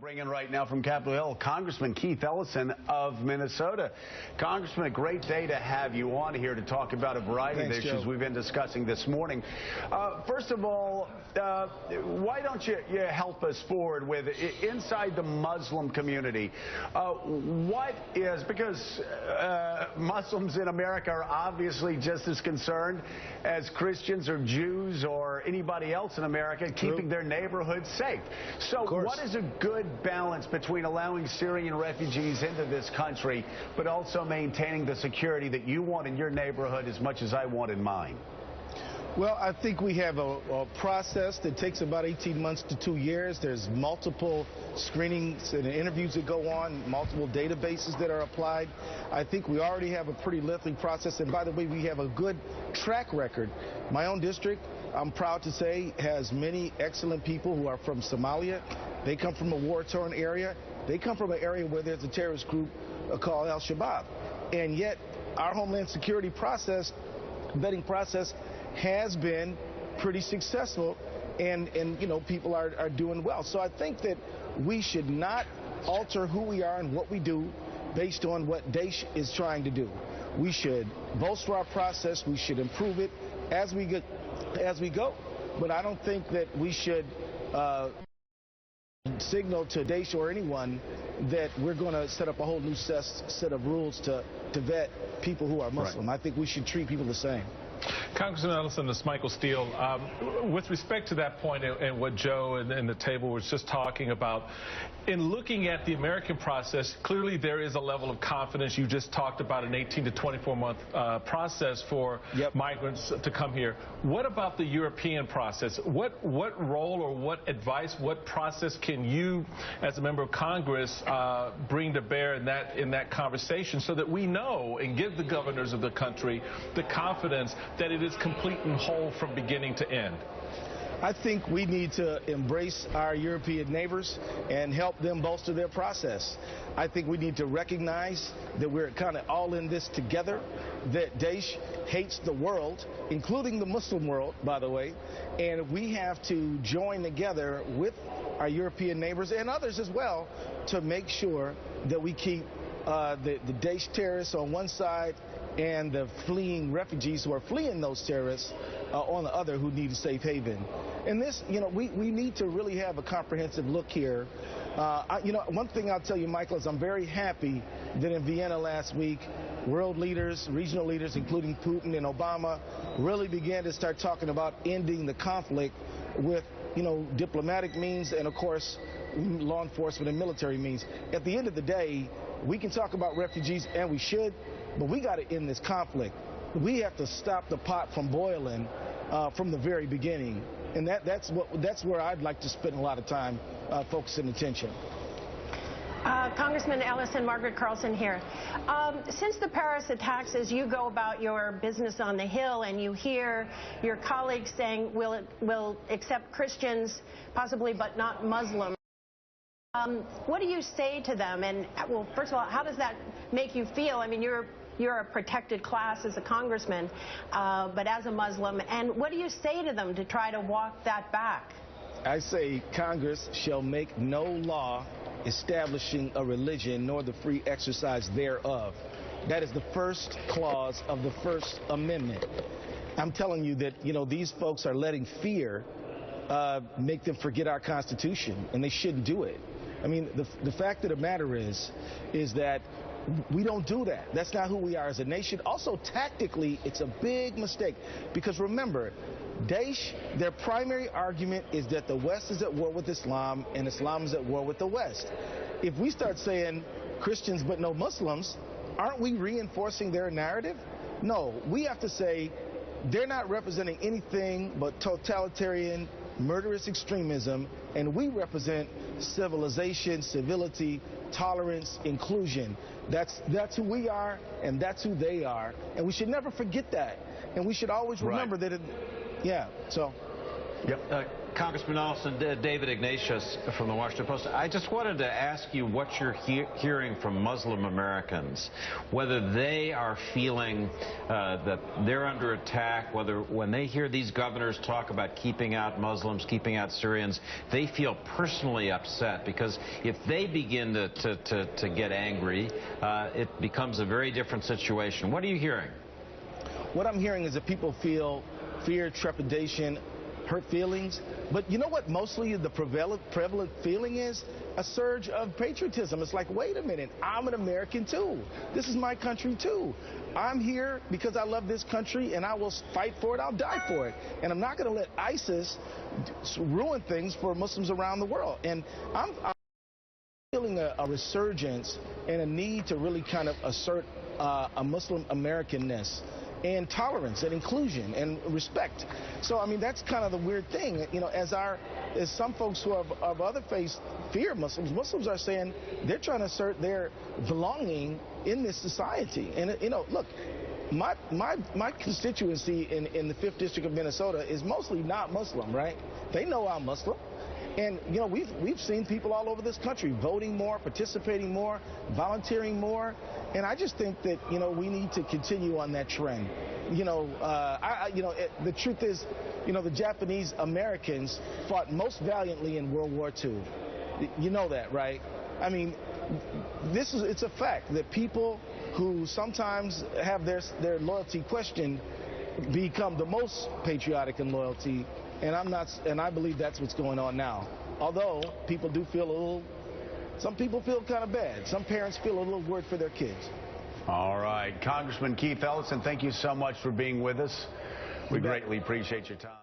Bringing right now from Capitol Hill, Congressman Keith Ellison of Minnesota. Congressman, a great day to have you on here to talk about a variety of issues we've been discussing this morning. First of all, why don't you help us forward with inside the Muslim community? Because Muslims in America are obviously just as concerned as Christians or Jews or anybody else in America keeping their neighborhoods safe. So what is a good balance between allowing Syrian refugees into this country, but also maintaining the security that you want in your neighborhood as much as I want in mine? Well, I think we have a process that takes about 18 months to 2 years. There's multiple screenings and interviews that go on, multiple databases that are applied. I think we already have a pretty lengthy process. And by the way, we have a good track record. My own district, I'm proud to say, has many excellent people who are from Somalia. They come from a war-torn area. They come from an area where there's a terrorist group called Al-Shabaab. And yet our Homeland Security process, vetting process, has been pretty successful, and you know, people are doing well. So I think that we should not alter who we are and what we do based on what Daesh is trying to do. We should bolster our process. We should improve it as we go. But I don't think that we should signal to Daesh or anyone that we're going to set up a whole new set of rules to vet people who are Muslim. I think we should treat people the same. Congressman Ellison, this is Michael Steele. With respect to that point and what Joe and the table was just talking about, in looking at the American process, clearly there is a level of confidence. You just talked about an 18 to 24-month process for migrants to come here. What about the European process? What role or what advice, what process can you, as a member of Congress, bring to bear in that conversation so that we know and give the governors of the country the confidence that it is complete and whole from beginning to end? I think we need to embrace our European neighbors and help them bolster their process. I think we need to recognize that we're kind of all in this together, that Daesh hates the world, including the Muslim world, by the way, and we have to join together with our European neighbors and others as well to make sure that we keep the Daesh terrorists on one side and the fleeing refugees who are fleeing those terrorists on the other, who need a safe haven. And this, you know, we need to really have a comprehensive look here. You know, one thing I'll tell you, Michael, is I'm very happy that in Vienna last week, world leaders, regional leaders, including Putin and Obama, really began to start talking about ending the conflict with, you know, diplomatic means and, of course, law enforcement and military means. At the end of the day, we can talk about refugees, and we should, but we got to end this conflict. We have to stop the pot from boiling from the very beginning, and that's where I'd like to spend a lot of time focusing attention. Congressman Ellison, Margaret Carlson here. Since the Paris attacks, as you go about your business on the Hill and you hear your colleagues saying we'll accept Christians, possibly, but not Muslims, what do you say to them? And, well, first of all, how does that make you feel? I mean, you're a protected class as a congressman, but as a Muslim. And what do you say to them to try to walk that back? I say Congress shall make no law establishing a religion nor the free exercise thereof. That is the first clause of the First Amendment. I'm telling you that, you know, these folks are letting fear make them forget our Constitution, and they shouldn't do it. I mean, the fact of the matter is that we don't do that. That's not who we are as a nation. Also, tactically, it's a big mistake, because remember, Daesh, their primary argument is that the West is at war with Islam and Islam is at war with the West. If we start saying Christians but no Muslims, aren't we reinforcing their narrative? No, we have to say they're not representing anything but totalitarian, murderous extremism, and we represent civilization, civility, tolerance, inclusion. That's who we are, and that's who they are, and we should never forget that. And we should always remember that. So. Yep. Congressman Ellison, David Ignatius from the Washington Post. I just wanted to ask you what you're hearing from Muslim Americans, whether they are feeling that they're under attack, whether when they hear these governors talk about keeping out Muslims, keeping out Syrians, they feel personally upset, because if they begin to get angry, it becomes a very different situation. What are you hearing? What I'm hearing is that people feel fear, trepidation, hurt feelings. But you know what mostly the prevalent feeling is? A surge of patriotism. It's like, wait a minute, I'm an American too. This is my country too. I'm here because I love this country, and I will fight for it. I'll die for it. And I'm not going to let ISIS ruin things for Muslims around the world. And I'm feeling a resurgence and a need to really kind of assert a Muslim Americanness and tolerance and inclusion and respect. So, I mean, that's kind of the weird thing. You know, as some folks who are of other faiths fear Muslims are saying they're trying to assert their belonging in this society. And, you know, look, my constituency in the 5th District of Minnesota is mostly not Muslim, right? They know I'm Muslim. And, you know, we've seen people all over this country voting more, participating more, volunteering more. And I just think that, you know, we need to continue on that trend. You know, the truth is, you know, the Japanese Americans fought most valiantly in World War II. You know that, right? I mean, it's a fact that people who sometimes have their loyalty questioned become the most patriotic in loyalty. And I believe that's what's going on now. Although people do feel some people feel kind of bad. Some parents feel a little worried for their kids. All right. Congressman Keith Ellison, thank you so much for being with us. We greatly appreciate your time.